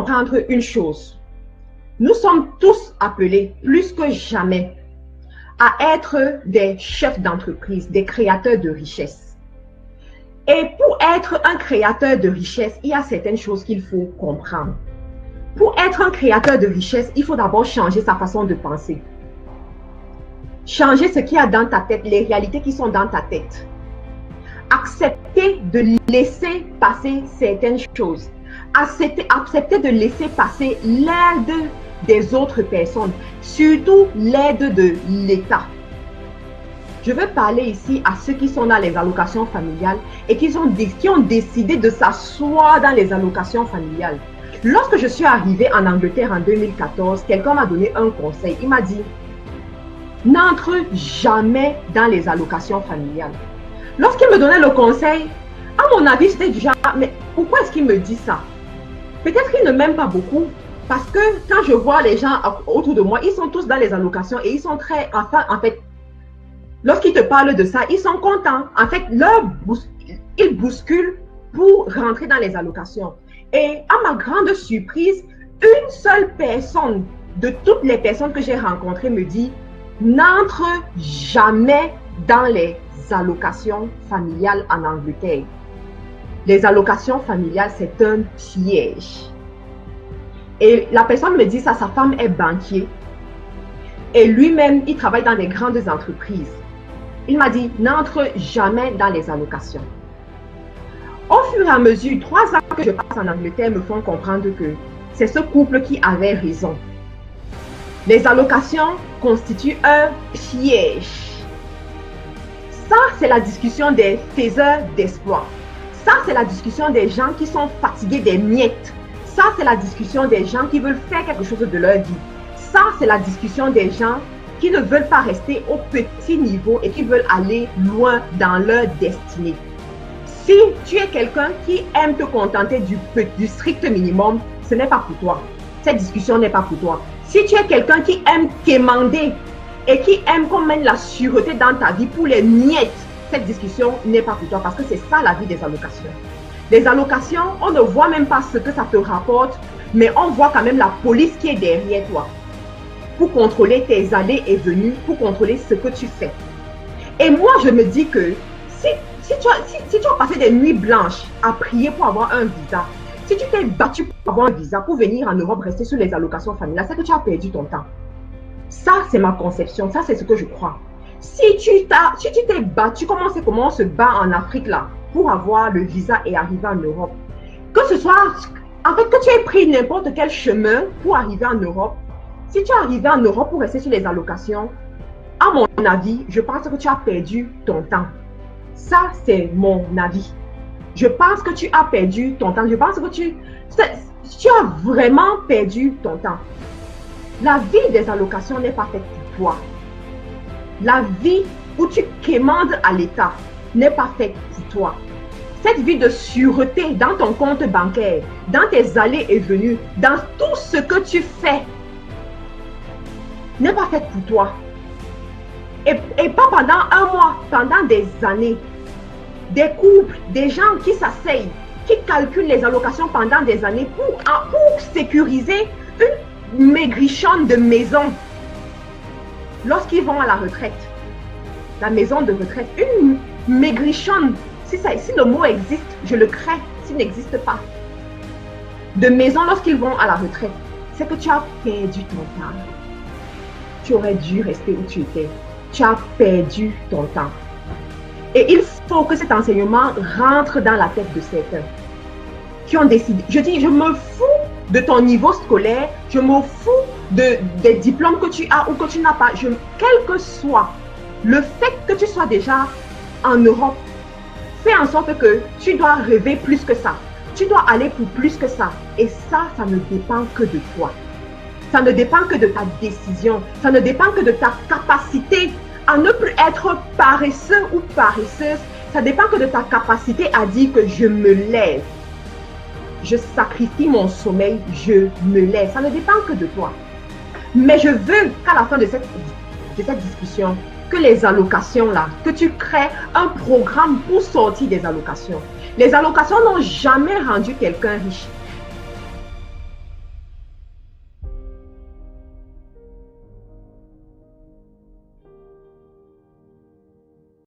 comprendre une chose. Nous sommes tous appelés, plus que jamais, à être des chefs d'entreprise, des créateurs de richesse. Et pour être un créateur de richesse, il y a certaines choses qu'il faut comprendre. Pour être un créateur de richesse, il faut d'abord changer sa façon de penser. Changer ce qu'il y a dans ta tête, les réalités qui sont dans ta tête. Accepter de laisser passer certaines choses. Accepter de laisser passer l'aide des autres personnes, surtout l'aide de l'État. Je veux parler ici à ceux qui sont dans les allocations familiales et qui ont décidé de s'asseoir dans les allocations familiales. Lorsque je suis arrivée en Angleterre en 2014, quelqu'un m'a donné un conseil. Il m'a dit, n'entre jamais dans les allocations familiales. Lorsqu'il me donnait le conseil, à mon avis, j'étais du genre, mais pourquoi est-ce qu'il me dit ça? Peut-être qu'il ne m'aime pas beaucoup, parce que quand je vois les gens autour de moi, ils sont tous dans les allocations et ils sont très, en fait, lorsqu'ils te parlent de ça, ils sont contents. En fait, ils bousculent pour rentrer dans les allocations. Et à ma grande surprise, une seule personne de toutes les personnes que j'ai rencontrées me dit, n'entre jamais dans les allocations familiales en Angleterre. Les allocations familiales, c'est un piège. Et la personne me dit ça, sa femme est banquier. Et lui-même, il travaille dans des grandes entreprises. Il m'a dit, n'entre jamais dans les allocations. Au fur et à mesure, 3 ans que je passe en Angleterre me font comprendre que c'est ce couple qui avait raison. Les allocations constituent un piège. Ça, c'est la discussion des faiseurs d'espoir. Ça, c'est la discussion des gens qui sont fatigués des miettes. Ça, c'est la discussion des gens qui veulent faire quelque chose de leur vie. Ça, c'est la discussion des gens qui ne veulent pas rester au petit niveau et qui veulent aller loin dans leur destinée. Si tu es quelqu'un qui aime te contenter du strict minimum, ce n'est pas pour toi. Cette discussion n'est pas pour toi. Si tu es quelqu'un qui aime quémander et qui aime qu'on mène la sûreté dans ta vie pour les miettes, cette discussion n'est pas pour toi parce que c'est ça la vie des allocations. Les allocations, on ne voit même pas ce que ça te rapporte, mais on voit quand même la police qui est derrière toi pour contrôler tes allées et venues, pour contrôler ce que tu fais. Et moi, je me dis que si tu as passé des nuits blanches à prier pour avoir un visa, si tu t'es battu pour avoir un visa, pour venir en Europe, rester sur les allocations familiales, c'est que tu as perdu ton temps. Ça, c'est ma conception, ça, c'est ce que je crois. Si tu t'es battu, comment on se bat en Afrique là, pour avoir le visa et arriver en Europe, que ce soit, en fait, que tu aies pris n'importe quel chemin pour arriver en Europe, si tu es arrivé en Europe pour rester sur les allocations, à mon avis, je pense que tu as perdu ton temps. Ça, c'est mon avis. Je pense que tu as perdu ton temps. Je pense que tu as vraiment perdu ton temps. La vie des allocations n'est pas faite pour toi. La vie où tu quémandes à l'État n'est pas faite pour toi. Cette vie de sûreté dans ton compte bancaire, dans tes allées et venues, dans tout ce que tu fais, n'est pas faite pour toi. Et pas pendant un mois, pendant des années. Des couples, des gens qui s'asseyent, qui calculent les allocations pendant des années pour sécuriser une maigrichonne de maison. Lorsqu'ils vont à la retraite, la maison de retraite, une maigrichonne, si le mot existe, je le crains, s'il n'existe pas, de maison lorsqu'ils vont à la retraite, c'est que tu as perdu ton temps. Tu aurais dû rester où tu étais. Tu as perdu ton temps. Et il faut que cet enseignement rentre dans la tête de certains qui ont décidé. Je dis, je me fous de ton niveau scolaire, je me fous des diplômes que tu as ou que tu n'as pas. Quel que soit le fait que tu sois déjà en Europe, fais en sorte que tu dois rêver plus que ça. Tu dois aller pour plus que ça. Et ça ne dépend que de toi. Ça ne dépend que de ta décision. Ça ne dépend que de ta capacité à ne plus être paresseux ou paresseuse. Ça dépend que de ta capacité à dire que je me lève. Je sacrifie mon sommeil, je me lève. Ça ne dépend que de toi. Mais je veux qu'à la fin de cette discussion, que les allocations là, que tu crées un programme pour sortir des allocations. Les allocations n'ont jamais rendu quelqu'un riche.